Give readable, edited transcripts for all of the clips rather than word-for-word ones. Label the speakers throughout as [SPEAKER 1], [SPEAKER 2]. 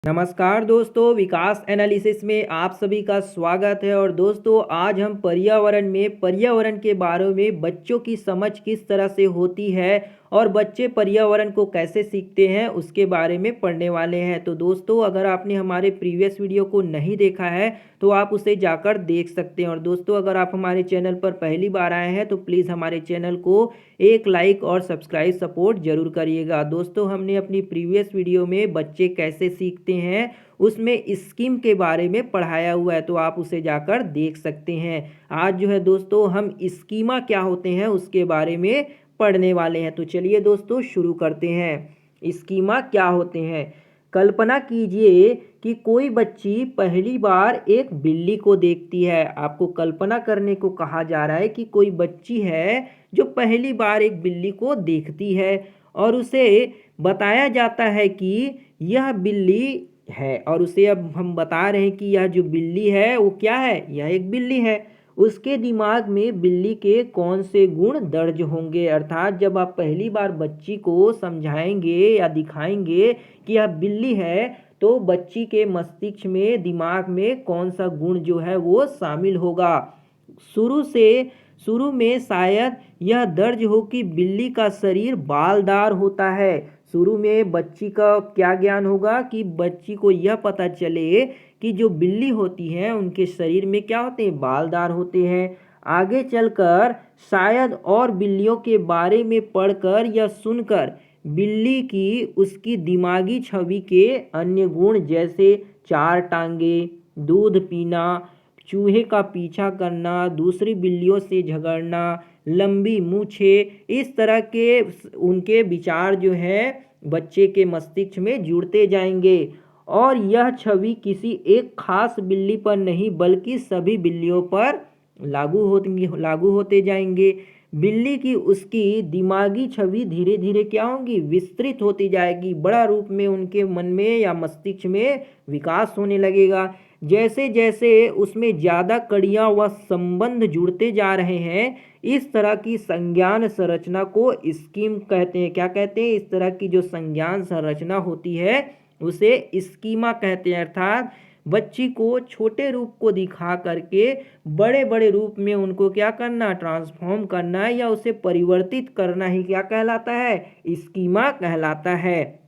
[SPEAKER 1] नमस्कार दोस्तों, विकास एनालिसिस में आप सभी का स्वागत है। और दोस्तों, आज हम पर्यावरण के बारे में बच्चों की समझ किस तरह से होती है और बच्चे पर्यावरण को कैसे सीखते हैं उसके बारे में पढ़ने वाले हैं। तो दोस्तों, अगर आपने हमारे प्रीवियस वीडियो को नहीं देखा है तो आप उसे जाकर देख सकते हैं। और दोस्तों, अगर आप हमारे चैनल पर पहली बार आए हैं तो प्लीज़ हमारे चैनल को एक लाइक और सब्सक्राइब सपोर्ट जरूर करिएगा। दोस्तों, हमने अपनी प्रीवियस वीडियो में बच्चे कैसे सीखते हैं उसमें स्कीम के बारे में पढ़ाया हुआ है, तो आप उसे जाकर देख सकते हैं। आज जो है दोस्तों, हम स्कीमा क्या होते हैं उसके बारे में पढ़ने वाले हैं। तो चलिए दोस्तों, शुरू करते हैं। स्कीमा क्या होते हैं। कल्पना कीजिए कि कोई बच्ची पहली बार एक बिल्ली को देखती है। आपको कल्पना करने को कहा जा रहा है कि कोई बच्ची है जो पहली बार एक बिल्ली को देखती है और उसे बताया जाता है कि यह बिल्ली है। और उसे अब हम बता रहे हैं कि यह जो बिल्ली है वो क्या है, यह एक बिल्ली है। उसके दिमाग में बिल्ली के कौन से गुण दर्ज होंगे। अर्थात जब आप पहली बार बच्ची को समझाएंगे या दिखाएंगे कि यह बिल्ली है तो बच्ची के मस्तिष्क में, दिमाग में कौन सा गुण जो है वो शामिल होगा। शुरू में शायद यह दर्ज हो कि बिल्ली का शरीर बालदार होता है। शुरू में बच्ची का क्या ज्ञान होगा कि बच्ची को यह पता चले कि जो बिल्ली होती है उनके शरीर में क्या होते हैं, बालदार होते हैं। आगे चलकर शायद और बिल्लियों के बारे में पढ़कर या सुनकर बिल्ली की उसकी दिमागी छवि के अन्य गुण जैसे चार टांगे, दूध पीना, चूहे का पीछा करना, दूसरी बिल्लियों से झगड़ना, लंबी मूछें, इस तरह के उनके विचार जो है बच्चे के मस्तिष्क में जुड़ते जाएंगे। और यह छवि किसी एक खास बिल्ली पर नहीं बल्कि सभी बिल्लियों पर लागू होते जाएंगे। बिल्ली की उसकी दिमागी छवि धीरे धीरे क्या होगी, विस्तृत होती जाएगी, बड़ा रूप में उनके मन में या मस्तिष्क में विकास होने लगेगा। जैसे जैसे उसमें ज़्यादा कड़ियाँ व संबंध जुड़ते जा रहे हैं, इस तरह की संज्ञान संरचना को स्कीम कहते हैं। क्या कहते हैं, इस तरह की जो संज्ञान संरचना होती है उसे स्कीमा कहते हैं। अर्थात बच्ची को छोटे रूप को दिखा करके बड़े बड़े रूप में उनको क्या करना, ट्रांसफॉर्म करना या उसे परिवर्तित करना ही क्या कहलाता है, स्कीमा कहलाता है।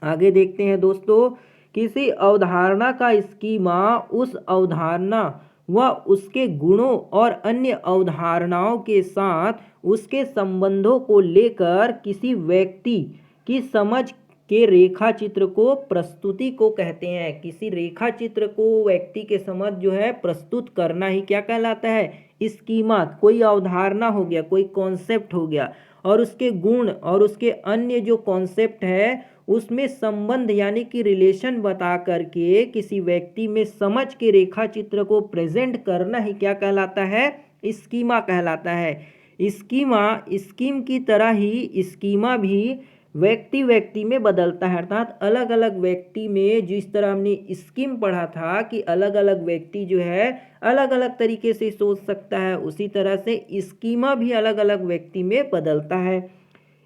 [SPEAKER 1] आगे देखते हैं दोस्तों, किसी अवधारणा का स्कीमा उस अवधारणा व उसके गुणों और अन्य अवधारणाओं के साथ उसके संबंधों को लेकर किसी व्यक्ति की समझ के रेखा चित्र को प्रस्तुति को कहते हैं। किसी रेखा चित्र को व्यक्ति के समझ जो है प्रस्तुत करना ही क्या कहलाता है, स्कीमा। कोई अवधारणा हो गया, कोई कॉन्सेप्ट हो गया और उसके गुण और उसके अन्य जो कॉन्सेप्ट है उसमें संबंध यानी कि रिलेशन बता करके किसी व्यक्ति में समझ के रेखा चित्र को प्रेजेंट करना ही क्या कहलाता है, स्कीमा कहलाता है। स्कीम की तरह ही स्कीमा भी व्यक्ति व्यक्ति में बदलता है। अर्थात अलग अलग व्यक्ति में, जिस तरह हमने स्कीम पढ़ा था कि अलग अलग व्यक्ति जो है अलग अलग तरीके से सोच सकता है, उसी तरह से स्कीमा भी अलग अलग व्यक्ति में बदलता है।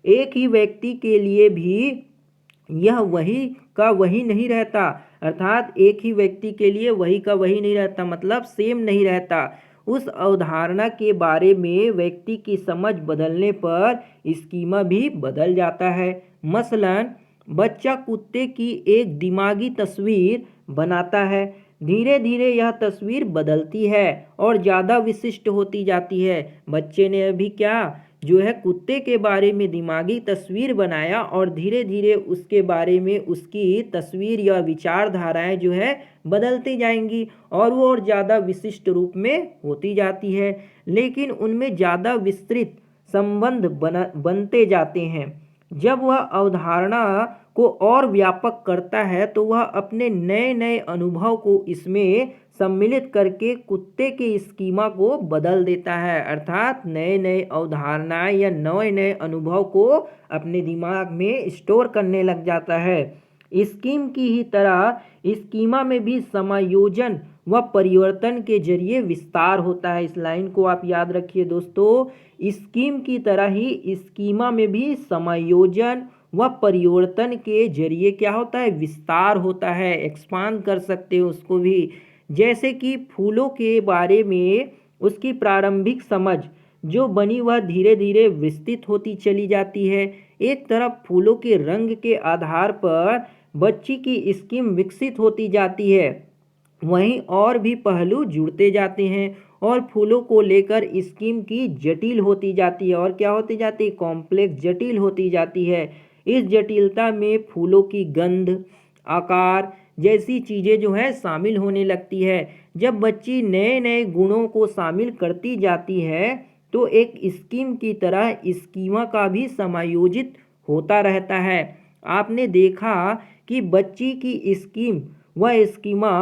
[SPEAKER 1] एक ही व्यक्ति के लिए भी यह वही का वही नहीं रहता। अर्थात एक ही व्यक्ति के लिए वही का वही नहीं रहता, मतलब सेम नहीं रहता। उस अवधारणा के बारे में व्यक्ति की समझ बदलने पर स्कीमा भी बदल जाता है। मसलन बच्चा कुत्ते की एक दिमागी तस्वीर बनाता है। धीरे धीरे यह तस्वीर बदलती है और ज़्यादा विशिष्ट होती जाती है। बच्चे ने अभी क्या जो है कुत्ते के बारे में दिमागी तस्वीर बनाया और धीरे धीरे उसके बारे में उसकी तस्वीर या विचारधाराएं जो है बदलती जाएंगी और वो और ज़्यादा विशिष्ट रूप में होती जाती है। लेकिन उनमें ज़्यादा विस्तृत संबंध बनते जाते हैं। जब वह अवधारणा को और व्यापक करता है तो वह अपने नए नए अनुभव को इसमें सम्मिलित करके कुत्ते के स्कीमा को बदल देता है। अर्थात नए नए अवधारणाएं या नए नए अनुभव को अपने दिमाग में स्टोर करने लग जाता है। स्कीम की ही तरह स्कीमा में भी समायोजन व परिवर्तन के जरिए विस्तार होता है। इस लाइन को आप याद रखिए दोस्तों। स्कीम की तरह ही स्कीमा में भी समायोजन वह परिवर्तन के जरिए क्या होता है, विस्तार होता है, एक्सपांड कर सकते हो उसको भी। जैसे कि फूलों के बारे में उसकी प्रारंभिक समझ जो बनी वह धीरे धीरे विस्तृत होती चली जाती है। एक तरफ फूलों के रंग के आधार पर बच्ची की स्कीम विकसित होती जाती है, वहीं और भी पहलू जुड़ते जाते हैं और फूलों को लेकर स्कीम की जटिल होती जाती है। और क्या होती जाती है, कॉम्प्लेक्स, जटिल होती जाती है। इस जटिलता में फूलों की गंध, आकार जैसी चीज़ें जो है शामिल होने लगती है। जब बच्ची नए नए गुणों को शामिल करती जाती है तो एक स्कीम की तरह स्कीमा का भी समायोजित होता रहता है। आपने देखा कि बच्ची की स्कीम व स्कीमा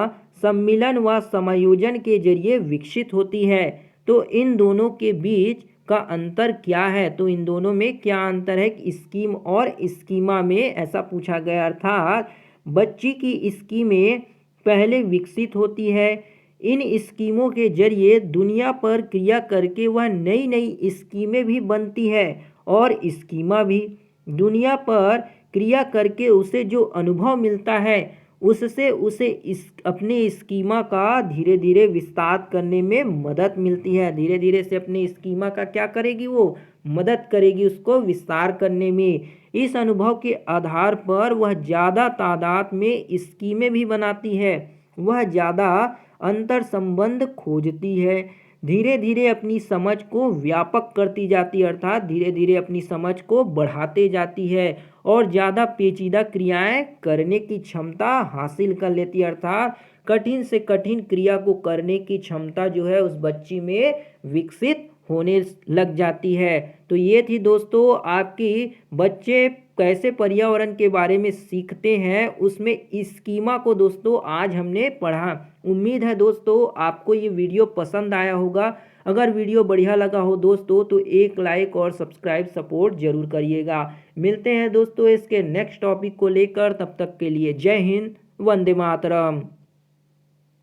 [SPEAKER 1] सम्मिलन व समायोजन के जरिए विकसित होती है। तो इन दोनों के बीच का अंतर क्या है, तो इन दोनों में क्या अंतर है कि स्कीम और स्कीमा में, ऐसा पूछा गया। अर्थात बच्ची की स्कीमें पहले विकसित होती है, इन स्कीमों के जरिए दुनिया पर क्रिया करके वह नई नई स्कीमें भी बनती है और स्कीमा भी दुनिया पर क्रिया करके उसे जो अनुभव मिलता है उससे उसे इस अपने स्कीमा का धीरे धीरे विस्तार करने में मदद मिलती है। धीरे धीरे से अपने स्कीमा का क्या करेगी, वो मदद करेगी उसको विस्तार करने में। इस अनुभव के आधार पर वह ज़्यादा तादाद में स्कीमें भी बनाती है, वह ज़्यादा अंतर संबंध खोजती है, धीरे धीरे अपनी समझ को व्यापक करती जाती है, अर्थात धीरे धीरे अपनी समझ को बढ़ाते जाती है और ज़्यादा पेचीदा क्रियाएं करने की क्षमता हासिल कर लेती है। अर्थात कठिन से कठिन क्रिया को करने की क्षमता जो है उस बच्ची में विकसित होने लग जाती है। तो ये थी दोस्तों आपकी बच्चे कैसे पर्यावरण के बारे में सीखते हैं, उसमें स्कीमा को दोस्तों आज हमने पढ़ा। उम्मीद है दोस्तों आपको ये वीडियो पसंद आया होगा। अगर वीडियो बढ़िया लगा हो दोस्तों तो एक लाइक और सब्सक्राइब सपोर्ट जरूर करिएगा। मिलते हैं दोस्तों इसके नेक्स्ट टॉपिक को लेकर, तब तक के लिए जय हिंद, वंदे मातरम।